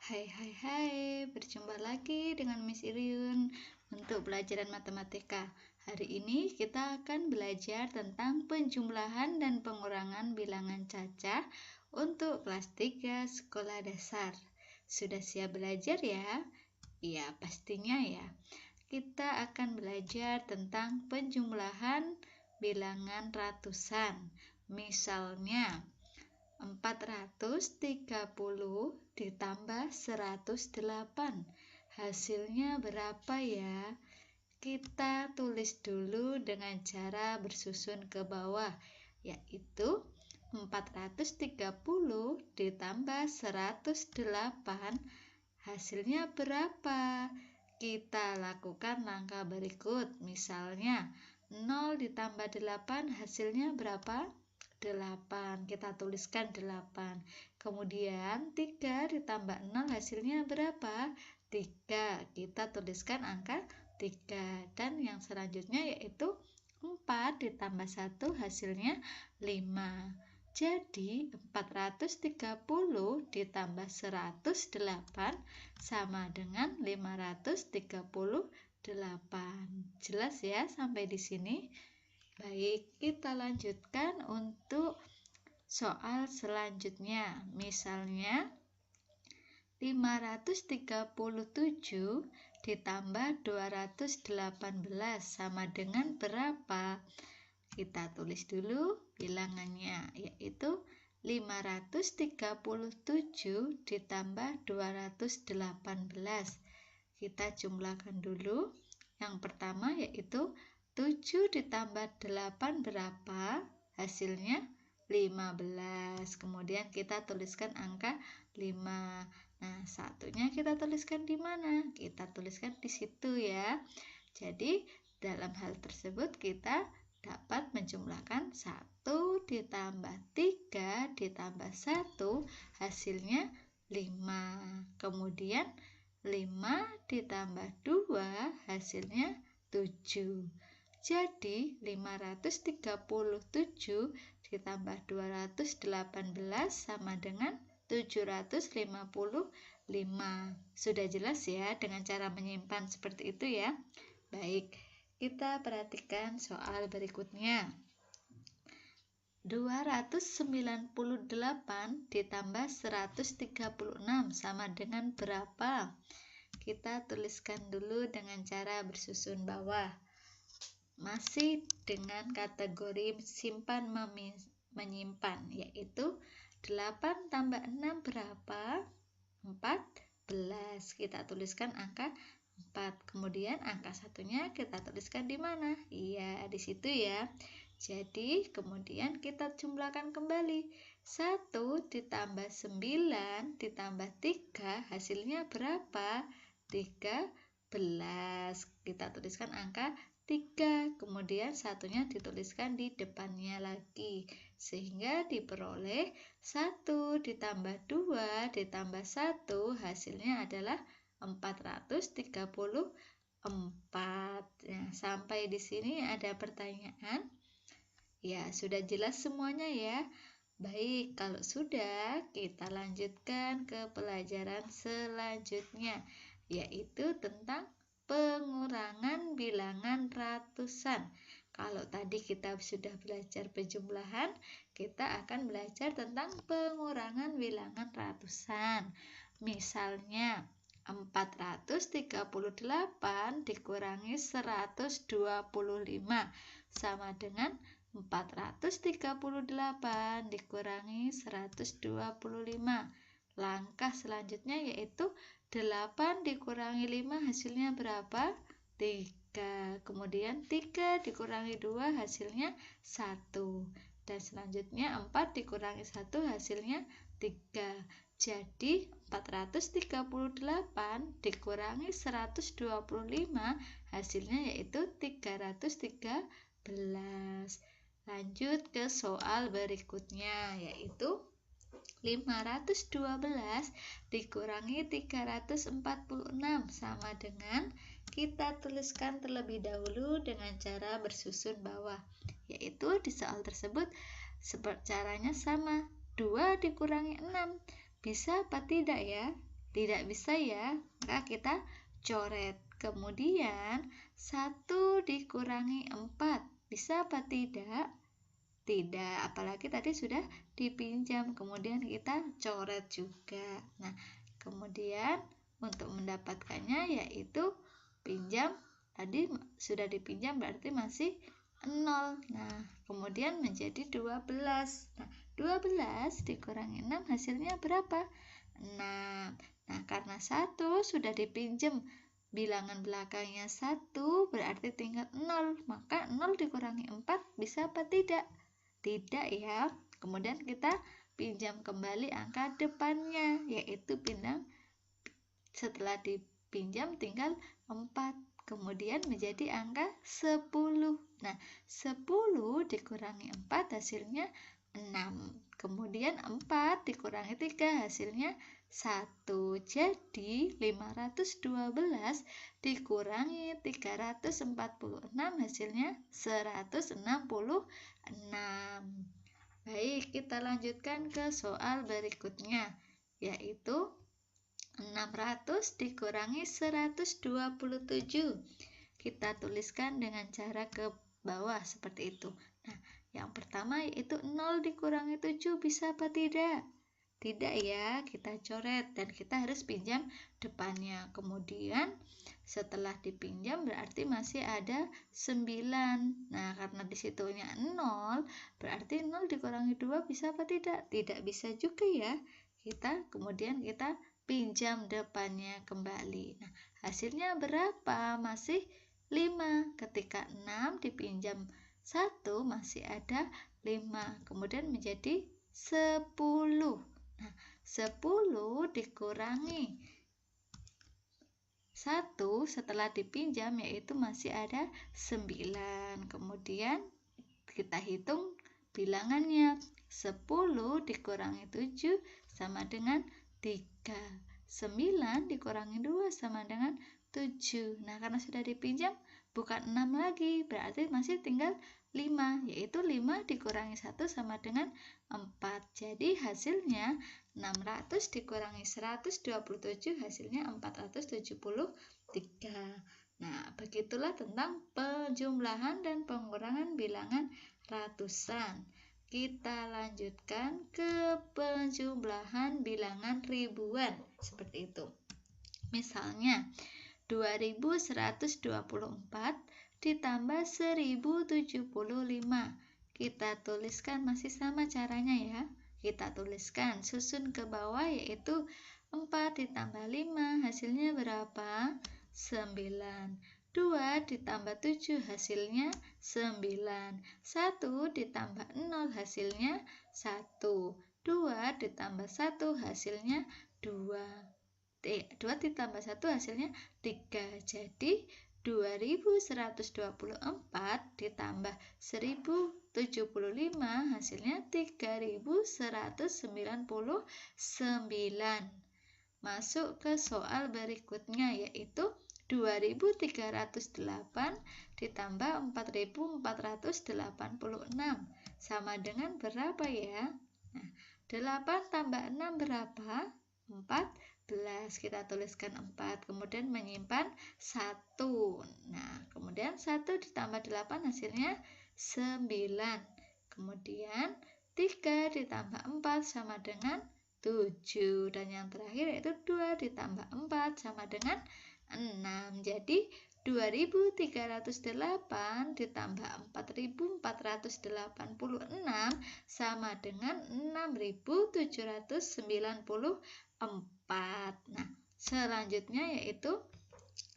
Hai, berjumpa lagi dengan Miss Iriun untuk pelajaran matematika. Hari ini kita akan belajar tentang penjumlahan dan pengurangan bilangan cacah untuk kelas 3 sekolah dasar. Sudah siap belajar ya? Ya, pastinya ya. Kita akan belajar tentang penjumlahan bilangan ratusan. Misalnya, 430 ditambah 108. Hasilnya berapa ya? Kita tulis dulu dengan cara bersusun ke bawah, yaitu 430 ditambah 108. Hasilnya berapa? Kita lakukan langkah berikut. Misalnya, 0 ditambah 8 hasilnya berapa? 8. Kita tuliskan 8. Kemudian 3 ditambah 0 hasilnya berapa? 3. Kita tuliskan angka 3. Dan yang selanjutnya yaitu 4 ditambah 1 hasilnya 5. Jadi 430 ditambah 108 sama dengan 538. Jelas ya sampai di sini? Baik, kita lanjutkan untuk soal selanjutnya. Misalnya 537 ditambah 218 sama dengan berapa? Kita tulis dulu bilangannya, yaitu 537 ditambah 218. Kita jumlahkan dulu. Yang pertama yaitu 7 ditambah 8 berapa? Hasilnya 15. Kemudian kita tuliskan angka 5. Nah, satunya kita tuliskan di mana? Kita tuliskan di situ ya. Jadi, dalam hal tersebut kita dapat menjumlahkan 1 ditambah 3 ditambah 1 hasilnya 5. Kemudian 5 ditambah 2 hasilnya 7. Jadi 537 ditambah 218 sama dengan 755. Sudah jelas ya dengan cara menyimpan seperti itu ya. Baik, kita perhatikan soal berikutnya. 298 ditambah 136 sama dengan berapa? Kita tuliskan dulu dengan cara bersusun bawah. Masih dengan kategori simpan menyimpan, yaitu 8 tambah 6 berapa? 14. Kita tuliskan angka 4. Kemudian angka satunya kita tuliskan di mana? Iya, di situ ya. Jadi, kemudian kita jumlahkan kembali. 1 ditambah 9 ditambah 3 hasilnya berapa? 13. Kita tuliskan angka 3. Kemudian satunya dituliskan di depannya lagi. Sehingga diperoleh 1 ditambah 2 ditambah 1 hasilnya adalah 434. Nah, sampai di sini ada pertanyaan? Ya, sudah jelas semuanya ya. Baik, kalau sudah, kita lanjutkan ke pelajaran selanjutnya, yaitu tentang pengurangan bilangan ratusan. Kalau tadi kita sudah belajar penjumlahan, kita akan belajar tentang pengurangan bilangan ratusan. Misalnya, 438 dikurangi 125 sama dengan 438 dikurangi 125. Langkah selanjutnya yaitu 8 dikurangi 5 hasilnya berapa? 3. Kemudian 3 dikurangi 2 hasilnya 1. Dan selanjutnya 4 dikurangi 1 hasilnya 3. Jadi 438 dikurangi 125 hasilnya yaitu 313. Lanjut ke soal berikutnya, yaitu 512 dikurangi 346 sama dengan, kita tuliskan terlebih dahulu dengan cara bersusun bawah, yaitu di soal tersebut caranya sama, 2 dikurangi 6. Bisa apa tidak ya? Tidak bisa ya, maka kita coret. Kemudian 1 dikurangi 4, bisa apa tidak? Tidak, apalagi tadi sudah dipinjam, kemudian kita coret juga. Nah, kemudian untuk mendapatkannya yaitu pinjam, tadi sudah dipinjam berarti masih 0. Nah, kemudian menjadi 12. Nah, 12 dikurangi 6 hasilnya berapa? 6. Nah, karena 1 sudah dipinjam, bilangan belakangnya 1 berarti tinggal 0, maka 0 dikurangi 4 bisa apa tidak? Tidak ya. Kemudian kita pinjam kembali angka depannya, yaitu setelah dipinjam tinggal 4. Kemudian menjadi angka 10. Nah, 10 dikurangi 4 hasilnya 6. Kemudian 4 dikurangi 3 hasilnya 1. Jadi 512 dikurangi 346 hasilnya 166. Baik, kita lanjutkan ke soal berikutnya, yaitu 600 dikurangi 127. Kita tuliskan dengan cara ke bawah seperti itu. Nah, yang pertama yaitu 0 dikurangi 7, bisa apa tidak? Tidak ya, kita coret dan kita harus pinjam depannya. Kemudian setelah dipinjam berarti masih ada 9. Nah, karena disitunya 0, berarti 0 dikurangi 2 bisa apa tidak? Tidak bisa juga ya. Kemudian kita pinjam depannya kembali. Nah, hasilnya berapa? Masih 5. Ketika 6 dipinjam 1 masih ada 5. Kemudian menjadi 10. Nah, 10 dikurangi 1 setelah dipinjam yaitu masih ada 9. Kemudian kita hitung bilangannya. 10 dikurangi 7 sama dengan 3. 9 dikurangi 2 sama dengan 7. Nah, karena sudah dipinjam bukan 6 lagi, berarti masih tinggal 5, yaitu 5 dikurangi 1 sama dengan 4. Jadi hasilnya 600 dikurangi 127 hasilnya 473. Nah, begitulah tentang penjumlahan dan pengurangan bilangan ratusan. Kita lanjutkan ke penjumlahan bilangan ribuan, seperti itu. Misalnya 2124 ditambah 1075. Kita tuliskan masih sama caranya ya. Kita tuliskan susun ke bawah yaitu 4 ditambah 5 hasilnya berapa? 9. 2 ditambah 7 hasilnya 9. 1 ditambah 0 hasilnya 1. 2 ditambah 1 hasilnya 2. 2 ditambah 1 hasilnya 3. Jadi 2124 ditambah 1075 hasilnya 3199. Masuk ke soal berikutnya yaitu 2308 ditambah 4486 sama dengan berapa ya? Nah, 8 tambah 6 berapa? 14. Kita tuliskan 4, kemudian menyimpan 1. Nah, kemudian 1 ditambah 8 hasilnya 9. Kemudian 3 ditambah 4 sama dengan 7. Dan yang terakhir yaitu 2 ditambah 4 sama dengan 6. Jadi 2308 ditambah 4486 sama dengan 6794. Nah, selanjutnya yaitu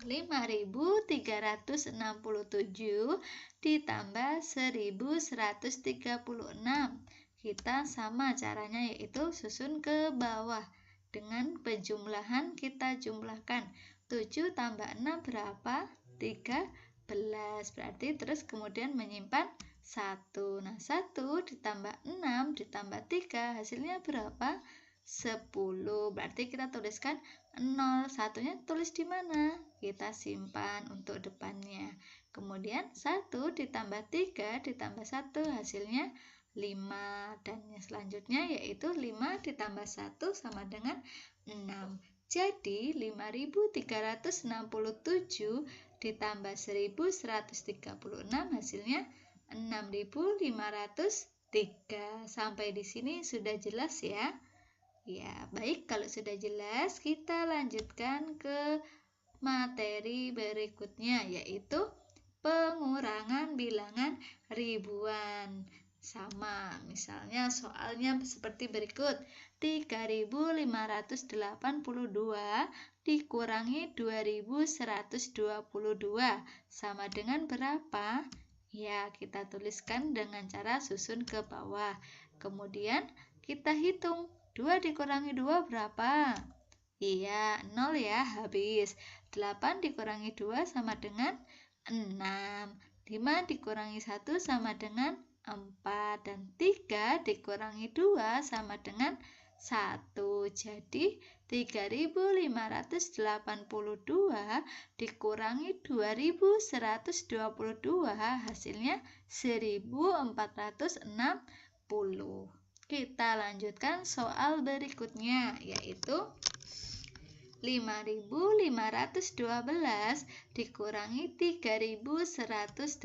5367 ditambah 1136. Kita sama caranya yaitu susun ke bawah. Dengan penjumlahan kita jumlahkan. 7 tambah 6 berapa? 13. Berarti terus kemudian menyimpan 1. Nah, 1 ditambah 6 ditambah 3 hasilnya berapa? 10. Berarti kita tuliskan 0. Satunya tulis di mana? Kita simpan untuk depannya. Kemudian 1 ditambah 3 ditambah 1 hasilnya 5. Dan yang selanjutnya yaitu 5 ditambah 1 sama dengan 6. Jadi 5.367 ditambah 1.136 hasilnya 6.503. Sampai di sini sudah jelas ya? Ya, baik, kalau sudah jelas kita lanjutkan ke materi berikutnya, yaitu pengurangan bilangan ribuan. Sama, misalnya soalnya seperti berikut. 3.582 dikurangi 2.122 sama dengan berapa? Ya, kita tuliskan dengan cara susun ke bawah. Kemudian kita hitung. 2 dikurangi 2 berapa? Iya, 0 ya, habis. 8 dikurangi 2 sama dengan 6. 5 dikurangi 1 sama dengan 4. Dan 3 dikurangi 2 sama dengan 1. Jadi 3.582 dikurangi 2.122 hasilnya 1.460. Kita lanjutkan soal berikutnya, yaitu 5.512 dikurangi 3.185.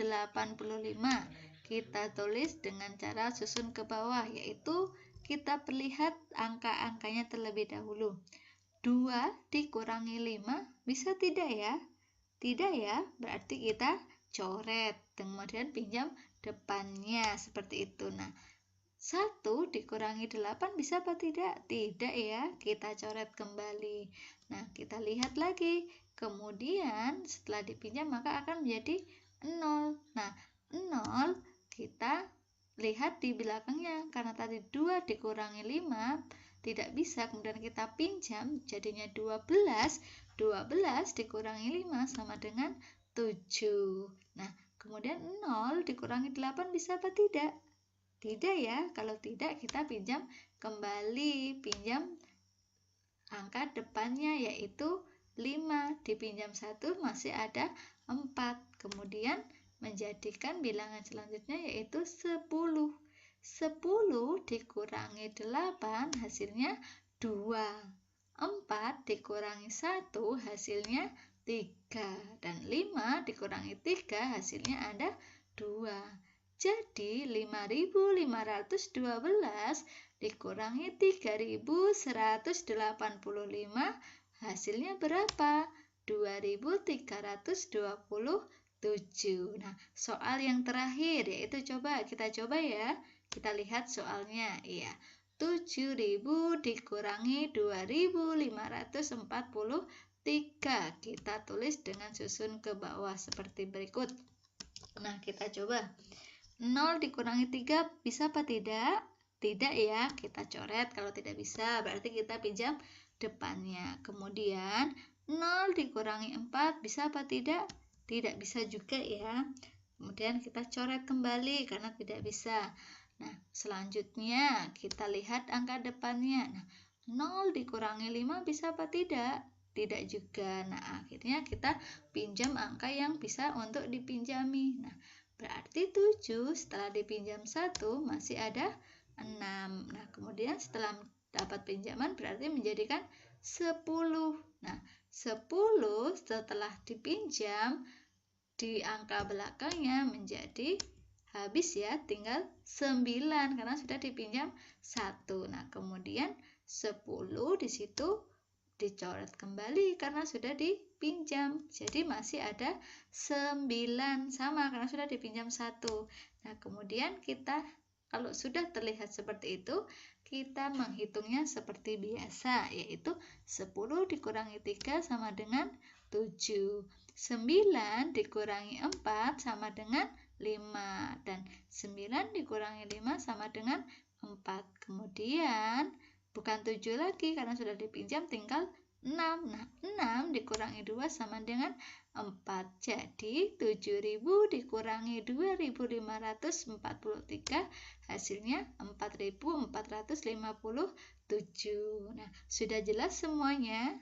Kita tulis dengan cara susun ke bawah, yaitu kita perlihat angka-angkanya terlebih dahulu. 2 dikurangi 5 bisa tidak ya? Tidak ya, berarti kita coret, kemudian pinjam depannya seperti itu. Nah, 1 dikurangi 8 bisa apa tidak? Tidak ya, kita coret kembali. Nah, kita lihat lagi. Kemudian setelah dipinjam maka akan menjadi 0. Nah, 0 kita lihat di belakangnya. Karena tadi 2 dikurangi 5 tidak bisa, kemudian kita pinjam jadinya 12. 12 dikurangi 5 sama dengan 7. Nah, kemudian 0 dikurangi 8 bisa apa tidak? Tidak ya, kalau tidak kita pinjam kembali, pinjam angka depannya yaitu 5, dipinjam 1 masih ada 4, kemudian menjadikan bilangan selanjutnya yaitu 10. 10 dikurangi 8 hasilnya 2. 4 dikurangi 1 hasilnya 3. Dan 5 dikurangi 3 hasilnya ada 2. Jadi 5.512 dikurangi 3.185 hasilnya berapa? 2.327. Nah, soal yang terakhir yaitu kita coba ya. Kita lihat soalnya. Iya. 7.000 dikurangi 2.543. Kita tulis dengan susun ke bawah seperti berikut. Nah, kita coba. 0 dikurangi 3 bisa apa tidak? Tidak ya, kita coret. Kalau tidak bisa berarti kita pinjam depannya. Kemudian 0 dikurangi 4 bisa apa tidak? Tidak bisa juga ya. Kemudian kita coret kembali karena tidak bisa. Nah, selanjutnya kita lihat angka depannya. Nah, 0 dikurangi 5 bisa apa tidak? Tidak juga. Nah, akhirnya kita pinjam angka yang bisa untuk dipinjami. Nah, berarti 7 setelah dipinjam 1 masih ada 6. Nah, kemudian setelah dapat pinjaman berarti menjadikan 10. Nah, 10 setelah dipinjam di angka belakangnya menjadi habis ya, tinggal 9 karena sudah dipinjam 1. Nah, kemudian 10 di situ dicoret kembali karena sudah dipinjam. Jadi masih ada 9 sama karena sudah dipinjam 1. Nah, kemudian kita kalau sudah terlihat seperti itu, kita menghitungnya seperti biasa, yaitu 10 dikurangi 3 sama dengan 7. 9 dikurangi 4 sama dengan 5. Dan 9 dikurangi 5 sama dengan 4. Kemudian bukan 7 lagi karena sudah dipinjam, tinggal 6. Nah, 6 dikurangi 2 sama dengan 4. Jadi 7.000 dikurangi 2.543 hasilnya 4.457. Nah, sudah jelas semuanya?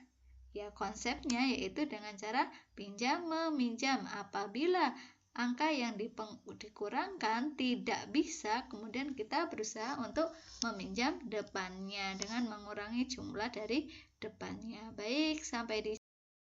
Ya, konsepnya yaitu dengan cara pinjam meminjam. Apabila angka yang dikurangkan tidak bisa, kemudian kita berusaha untuk meminjam depannya dengan mengurangi jumlah dari depannya. Baik, sampai di